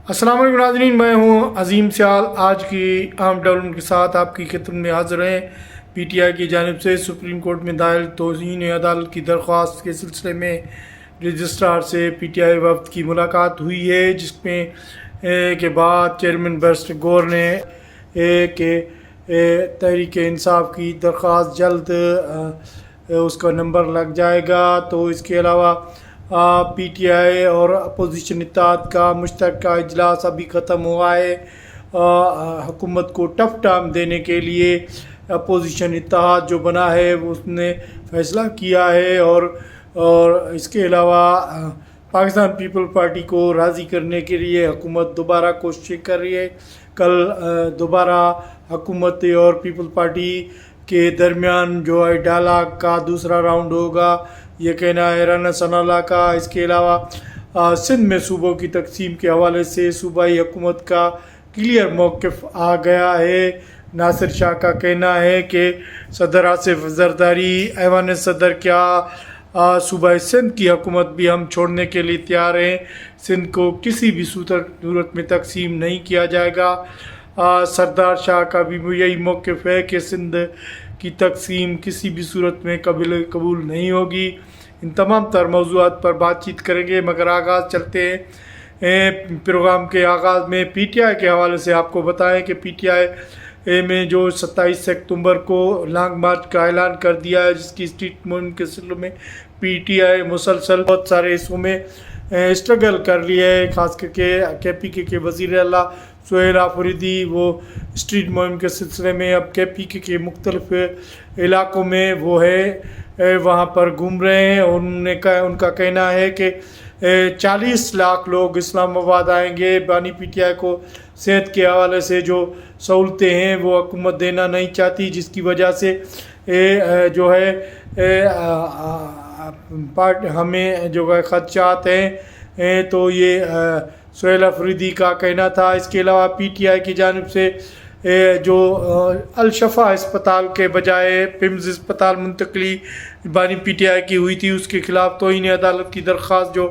अस्सलाम वालेकुम नाज़रीन, मैं हूं अजीम सियाल। आज की अहम डेवलपमेंट के साथ आपकी खिदमत में हाज़िर हैं। पीटीआई की जानिब से सुप्रीम कोर्ट में दायर तौहीन अदालत की दरख्वास्त के सिलसिले में रजिस्ट्रार से पीटीआई वफ़द की मुलाकात हुई है, जिसमें के बाद चेयरमैन बैरिस्टर गौर ने कि तहरीक इंसाफ की दरख्वास्त जल्द उसका नंबर लग जाएगा। तो इसके अलावा पीटीआई और अपोजिशन इत्तेहाद का मुश्तरका इजलास अभी ख़त्म हुआ है। हुकूमत को टफ टाइम देने के लिए अपोजिशन इत्तेहाद जो बना है वो उसने फ़ैसला किया है और इसके अलावा पाकिस्तान पीपल पार्टी को राज़ी करने के लिए हुकूमत दोबारा कोशिश कर रही है। कल दोबारा हुकूमत और पीपल पार्टी के दरमियान जो है डायलॉग का दूसरा राउंड होगा, ये कहना है राना सनाउल्लाह का। इसके अलावा सिंध में सूबों की तकसीम के हवाले से सूबाई हुकूमत का क्लियर मौक़िफ़ आ गया है। नासिर शाह का कहना है कि सदर आसिफ जरदारी ऐवान सदर क्या सूबाई सिंध की हुकूमत भी हम छोड़ने के लिए तैयार हैं। सिंध को किसी भी सूरत में तकसीम नहीं किया जाएगा। सरदार शाह का भी यही मौक़िफ़ है कि सिंध की तकसीम किसी भी सूरत में कबूल नहीं होगी। इन तमाम तर मौज़ूआत पर बातचीत करेंगे, मगर आगाज़ चलते हैं प्रोग्राम के आगाज़ में पीटीआई के हवाले से आपको बताएं कि पीटीआई में जो 27 अक्टूबर को लॉन्ग मार्च का ऐलान कर दिया है, जिसकी स्ट्रीट मुहिम के सिलसिले में पीटीआई मुसलसल बहुत सारे हिस्सों में स्ट्रगल कर लिया है। ख़ास करके केपीके के वज़ीर आला सुहेल आफरीदी वो स्ट्रीट मुहिम के सिलसिले में अब केपीके के मुख्तलिफ़ इलाक़ों में वो है वहाँ पर घूम रहे हैं। उनका कहना है कि 40 लाख लोग इस्लामाबाद आएंगे। बानी पीटीआई को सेहत के हवाले से जो सहूलतें हैं वो हुकूमत देना नहीं चाहती, जिसकी वजह से जो है हमें जो है ख़दशात हैं। तो ये सुहेल अफरीदी का कहना था। इसके अलावा पीटीआई की जानिब से जो अल-शफ़ा अस्पताल के बजाय पिम्स अस्पताल मुंतकली बानी पीटीआई की हुई थी, उसके ख़िलाफ़ तौहीन अदालत की दरख्वास्त जो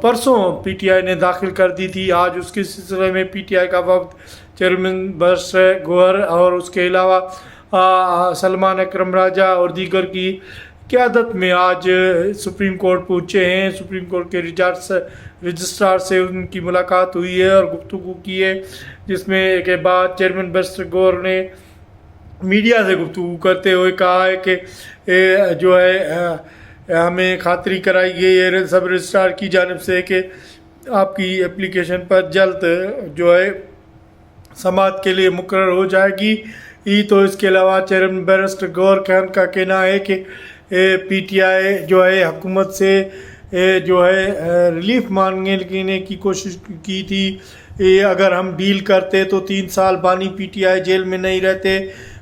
परसों पीटीआई ने दाखिल कर दी थी, आज उसके सिलसिले में पीटीआई का वफ़द चेयरमैन बैरिस्टर गौहर और उसके अलावा सलमान अकरम राजा और दीगर की क़यादत में आज सुप्रीम कोर्ट पहुँचे हैं। सुप्रीम कोर्ट के रजिस्ट्रार से उनकी मुलाकात हुई है और गुफ्तगू की है, जिसमें के बाद चेयरमैन बैरिस्टर गौर ने मीडिया से गुफ्तगू करते हुए कहा है कि जो है हमें खातरी कराई गई है सब रजिस्ट्रार की जानिब से कि आपकी एप्लीकेशन पर जल्द जो है समाअत के लिए मुकर्रर हो जाएगी। तो इसके अलावा चेयरमैन बैरिस्टर गौर खान का कहना है कि पीटीआई जो है हुकूमत से जो है रिलीफ मांगने की कोशिश की थी। अगर हम डील करते तो 3 साल बानी पीटीआई जेल में नहीं रहते।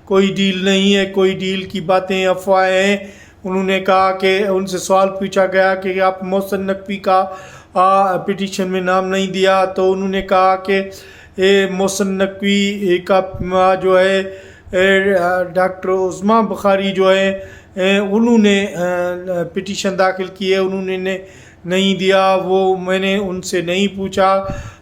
कोई डील नहीं है, कोई डील की बातें अफवाहें हैं। उन्होंने कहा कि उनसे सवाल पूछा गया कि आप मोहसिन नकवी का पिटीशन में नाम नहीं दिया, तो उन्होंने कहा कि मोहसिन नकवी का जो है डॉक्टर उस्मा बुखारी जो है उन्होंने पिटीशन दाखिल की है, उन्होंने नहीं दिया। वो मैंने उनसे नहीं पूछा।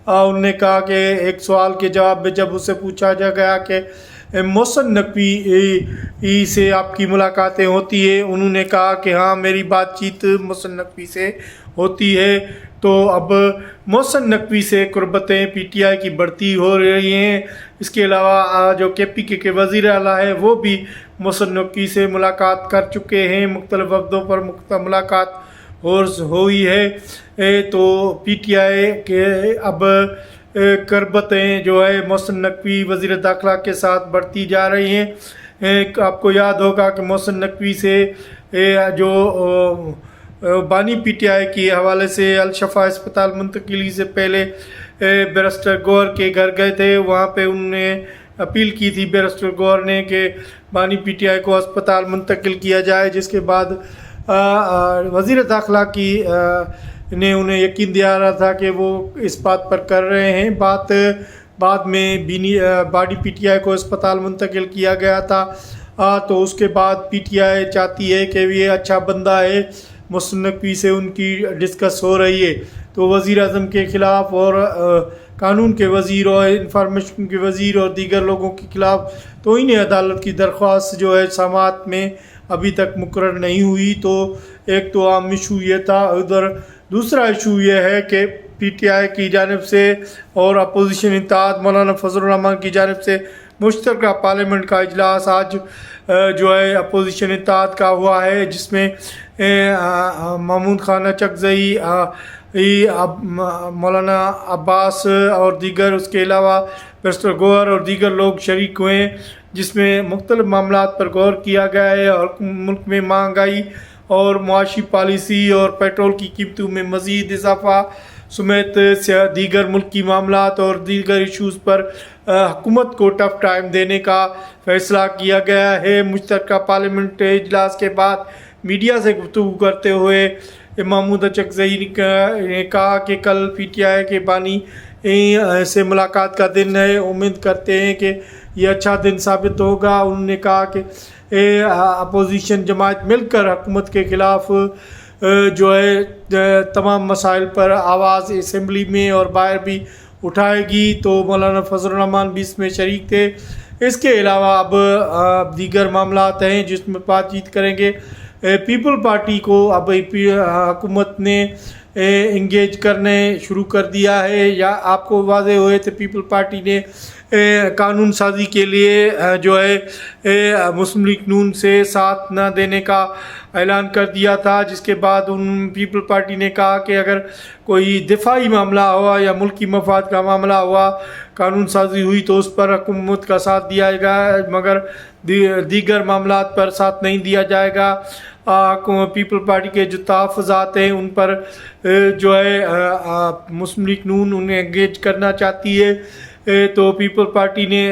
उन्होंने कहा कि एक सवाल के जवाब में जब उससे पूछा जा गया कि मोहसिन नकवी से आपकी मुलाकातें होती है, उन्होंने कहा कि हाँ मेरी बातचीत मोहसिन नकवी से होती है। तो अब मोहसिन नकवी से कुर्बतें पीटीआई की बढ़ती हो रही हैं। इसके अलावा जो केपीके के वज़ीर आला है वो भी मोहसिन नकवी से मुलाकात कर चुके हैं। मुख्तलिफ़ वक़्तों पर मुलाकात हुई है। तो पीटीआई के अब कुर्बतें जो है मोहसिन नकवी वज़ीर दाखिला के साथ बढ़ती जा रही हैं। आपको याद होगा कि मोहसिन नकवी से जो बानी पीटीआई के हवाले से अल-शफ़ा अस्पताल मुंतकिली से पहले बैरिस्टर गौर के घर गए थे। वहाँ पे उन्होंने अपील की थी बैरिस्टर गौर ने कि बानी पीटीआई को अस्पताल मुंतकिल किया जाए, जिसके बाद वज़ीर दाखिला की ने उन्हें यकीन दिलाया था कि वो इस बात पर कर रहे हैं। बाद में बानी पीटीआई को अस्पताल मुंतकिल किया गया था। तो उसके बाद पीटीआई चाहती है कि ये अच्छा बंदा है, मोहसिन नकवी से उनकी डिस्कस हो रही है। تو وزیر اعظم کے خلاف اور قانون کے وزیر اور انفارمیشن کے وزیر اور دیگر لوگوں کے خلاف توہین عدالت کی درخواست جو ہے سماعت میں ابھی تک مقرر نہیں ہوئی۔ تو ایک تو عام ایشو یہ تھا، ادھر دوسرا ایشو یہ ہے کہ پی ٹی آئی کی جانب سے اور اپوزیشن اتحاد مولانا فضل الرحمان کی جانب سے مشترکہ پارلیمنٹ کا اجلاس آج جو ہے اپوزیشن اتحاد کا ہوا ہے، جس میں محمود خان اچکزئی، مولانا عباس اور دیگر، اس کے علاوہ بیرسٹر گوہر اور دیگر لوگ شریک ہوئے، جس میں مختلف معاملات پر غور کیا گیا ہے اور ملک میں مہنگائی اور معاشی پالیسی اور پیٹرول کی قیمتوں میں مزید اضافہ سمیت دیگر ملکی معاملات اور دیگر ایشوز پر حکومت کو ٹف ٹائم دینے کا فیصلہ کیا گیا ہے۔ مشترکہ پارلیمنٹ اجلاس کے بعد میڈیا سے گفتگو کرتے ہوئے محمود اچکزئی نے کہا کہ کل پی ٹی آئی کے بانی سے ملاقات کا دن ہے، امید کرتے ہیں کہ یہ اچھا دن ثابت ہوگا۔ انہوں نے کہا کہ اپوزیشن جماعت مل کر حکومت کے خلاف جو ہے تمام مسائل پر آواز اسمبلی میں اور باہر بھی اٹھائے گی۔ تو مولانا فضل الرحمان بھی اس میں شریک تھے۔ اس کے علاوہ اب دیگر معاملات ہیں جس میں بات چیت کریں گے۔ پیپل پارٹی کو اب حکومت نے انگیج کرنے شروع کر دیا ہے، یا آپ کو واضح ہوئے تھے پیپل پارٹی نے قانون سازی کے لیے جو ہے مسلم لیگ نون سے ساتھ نہ دینے کا اعلان کر دیا تھا، جس کے بعد پیپل پارٹی نے کہا کہ اگر کوئی دفاعی معاملہ ہوا یا ملکی مفاد کا معاملہ ہوا، قانون سازی ہوئی تو اس پر حکومت کا ساتھ دیا جائے گا، مگر دیگر معاملات پر ساتھ نہیں دیا جائے گا۔ پیپل پارٹی کے جو تحفظات ہیں ان پر جو ہے مسلم لیگ نون انہیں انگیج کرنا چاہتی ہے۔ تو پیپل پارٹی نے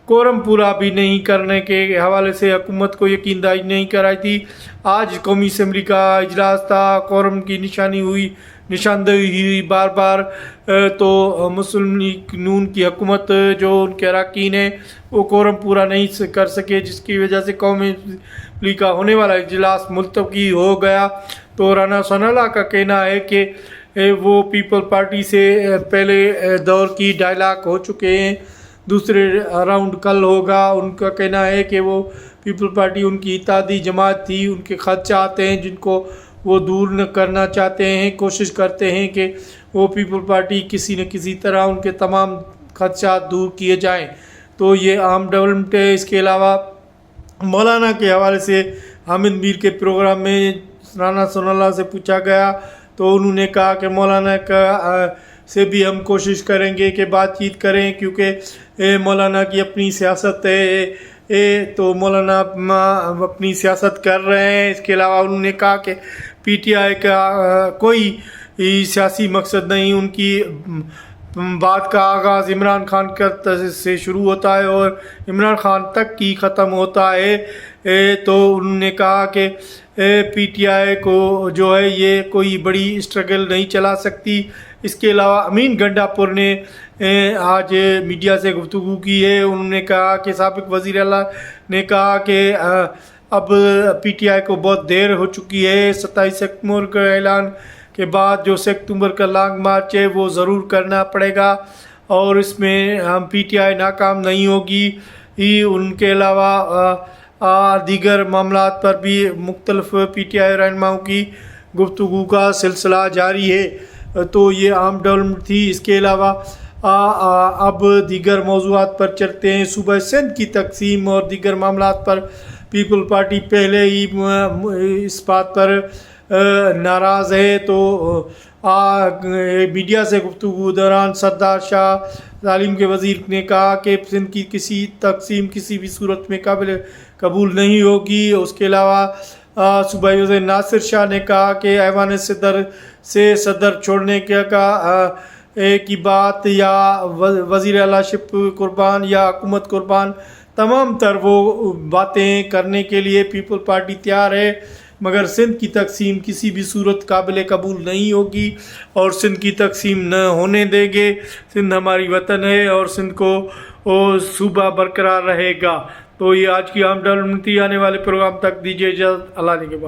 کورم پورا بھی نہیں کرنے کے حوالے سے حکومت کو یقین دہانی نہیں کرائی تھی۔ آج قومی اسمبلی کا اجلاس تھا، کورم کی نشاندہی ہوئی بار بار، تو مسلم لیگ نون کی حکومت جو ان کے اراکین ہیں وہ کورم پورا نہیں کر سکے، جس کی وجہ سے قومی اسمبلی کا ہونے والا اجلاس ملتوی ہو گیا۔ تو رانا ثناءاللہ کا کہنا ہے کہ وہ پیپل پارٹی سے پہلے دور کی ڈائلاگ ہو چکے ہیں، دوسرے راؤنڈ کل ہوگا۔ ان کا کہنا ہے کہ وہ پیپل پارٹی ان کی اتحادی جماعت تھی، ان کے خدشات ہیں جن کو وہ دور نہ کرنا چاہتے ہیں، کوشش کرتے ہیں کہ وہ پیپل پارٹی کسی نہ کسی طرح ان کے تمام خدشات دور کیے جائیں۔ تو یہ عام ڈیولپمنٹ ہے۔ اس کے علاوہ مولانا کے حوالے سے حامد میر کے پروگرام میں رانا ثناءاللہ سے پوچھا گیا تو انہوں نے کہا کہ مولانا سے بھی ہم کوشش کریں گے کہ بات چیت کریں، کیونکہ مولانا کی اپنی سیاست ہے، تو مولانا اپنی سیاست کر رہے ہیں۔ اس کے علاوہ انہوں نے کہا کہ پی ٹی آئی کا کوئی سیاسی مقصد نہیں، ان کی بات کا آغاز عمران خان سے شروع ہوتا ہے اور عمران خان تک کی ختم ہوتا ہے۔ تو انہوں نے کہا کہ پی ٹی آئی کو جو ہے یہ کوئی بڑی اسٹرگل نہیں چلا سکتی۔ اس کے علاوہ امین گنڈا پور نے آج میڈیا سے گفتگو کی ہے۔ انہوں نے کہا کہ سابق وزیر اعلیٰ نے کہا کہ اب پی ٹی آئی کو بہت دیر ہو چکی ہے، 27 اکتوبر کا اعلان کے بعد جو اکتوبر کا لانگ مارچ ہے وہ ضرور کرنا پڑے گا، اور اس میں ہم پی ٹی آئی ناکام نہیں ہوگی۔ ان کے علاوہ دیگر معاملات پر بھی مختلف پی ٹی آئی رہنماؤں کی گفتگو کا سلسلہ جاری ہے۔ تو یہ عام ڈیولپمنٹ تھی۔ اس کے علاوہ اب دیگر موضوعات پر چلتے ہیں۔ صوبہ سندھ کی تقسیم اور دیگر معاملات پر پیپل پارٹی پہلے ہی اس بات پر ناراض ہے۔ تو میڈیا سے گفتگو دوران سردار شاہ تعلیم کے وزیر نے کہا کہ سندھ کی کسی تقسیم کسی بھی صورت میں قابل قبول نہیں ہوگی۔ اس کے علاوہ صوبائی وزیر ناصر شاہ نے کہا کہ ایوان صدر سے صدر چھوڑنے کی بات یا وزیر اعلیٰ شپ قربان یا حکومت قربان، تمام تر وہ باتیں کرنے کے لیے پیپل پارٹی تیار ہے، مگر سندھ کی تقسیم کسی بھی صورت قابل قبول نہیں ہوگی اور سندھ کی تقسیم نہ ہونے دیں گے۔ سندھ ہماری وطن ہے اور سندھ کو صوبہ برقرار رہے گا۔ تو یہ آج کی عام ڈیولپمنٹ تھی۔ آنے والے پروگرام تک دیجیے اجازت، اللہ نے کے بعد۔